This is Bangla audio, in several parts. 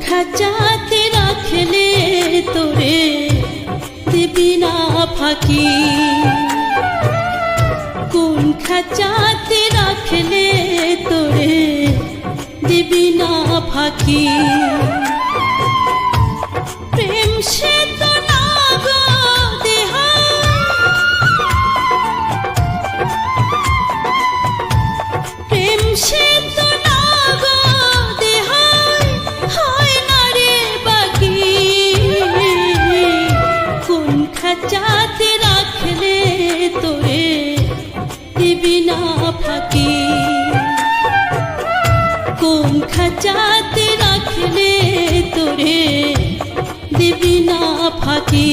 খাঁচাতে রাখলে তোরে দিবি না ফাঁকি, কোন খাঁচাতে রাখলে তোরে দিবি না ফাঁকি। প্রেম সে তো না গো দেহা, প্রেম সে তো না গো দেহা, হয় না রে বাকি। কোন খাঁচাতে রাখলে তোরে দিবি না ফাঁকি, কোন খাঁচাতে রাখলে তোরে দিবি না ফাঁকি।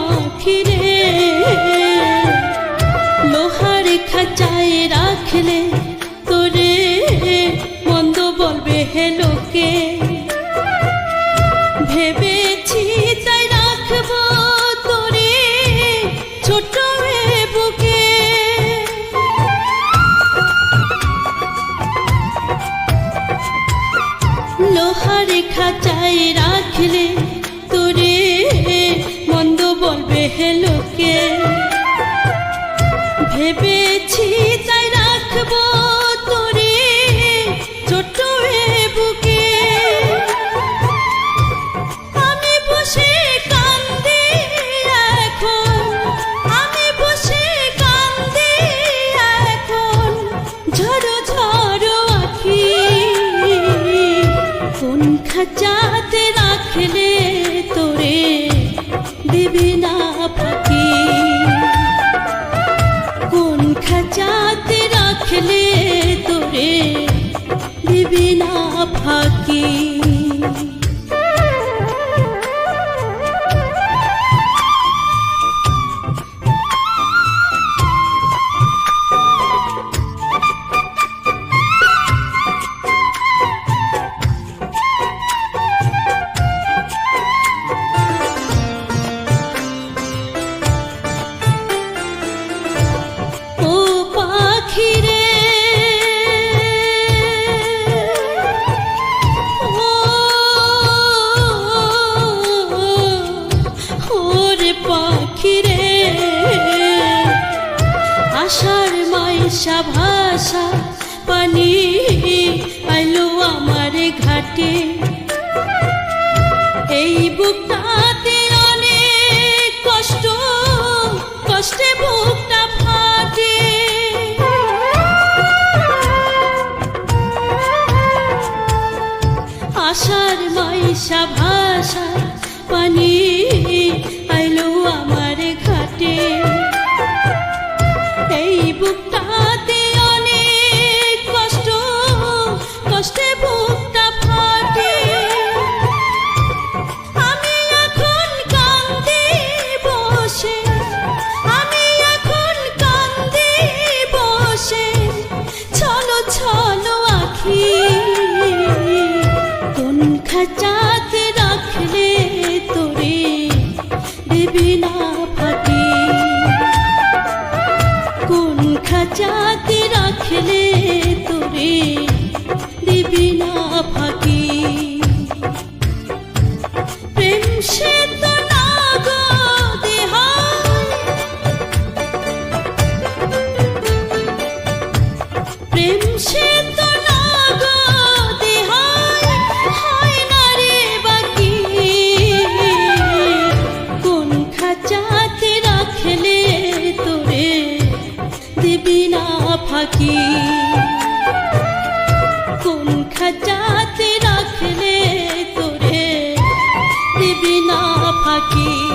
পাখিরে লোহার খাঁচায় রাখলে তোরে মন্দ বলবে হে লোকে, ভেবেছি তাই রাখবো তোরে ছোট বুকে। লোহার খাঁচায় রাখলে তোরে মন্দ বলবে হে লোকে, ভেবেছি তাই রাখবো তোরে ছোট বুকে। আমি বসে কান্দি এখন, আমি বসে কান্দি এখন ঝড়ো ঝড়ো আখি। কোন খাঁচাতে রাখলে তোরে দিবি না ফাঁকি, কোন খাঁচাতে রাখলে তোরে দিবি না ফাঁকি। পাখিরে ওরে পাখিরে, আশার মাইশা ভাষা পানি আইলো আমার ঘাটে। এই বুকটাতে অনেক কষ্ট, কষ্টে বুকটা ফাটে। আশার মাইশা ভাষা পানি আইলো আমার ঘাটে। এই বুকটাতে অনেক কষ্ট, কষ্টে বুকটা ফাটে। আমি এখন কান্দি বসে, আমি এখন কান্দি বসে ছলো ছলো আখি। কোন খাঁচাতে রাখলে তোরে দিবি না ফাঁকি, কোন খাঁচাতে রাখলে তোরে দিবি না ফাঁকি। প্রেম সে তো না গো দেহা, প্রেম সে তো না গো দেহা, হয় না রে বাকি। পাখি কোন খাঁচাতে রাখলে তোরে দিবি না ফাঁকি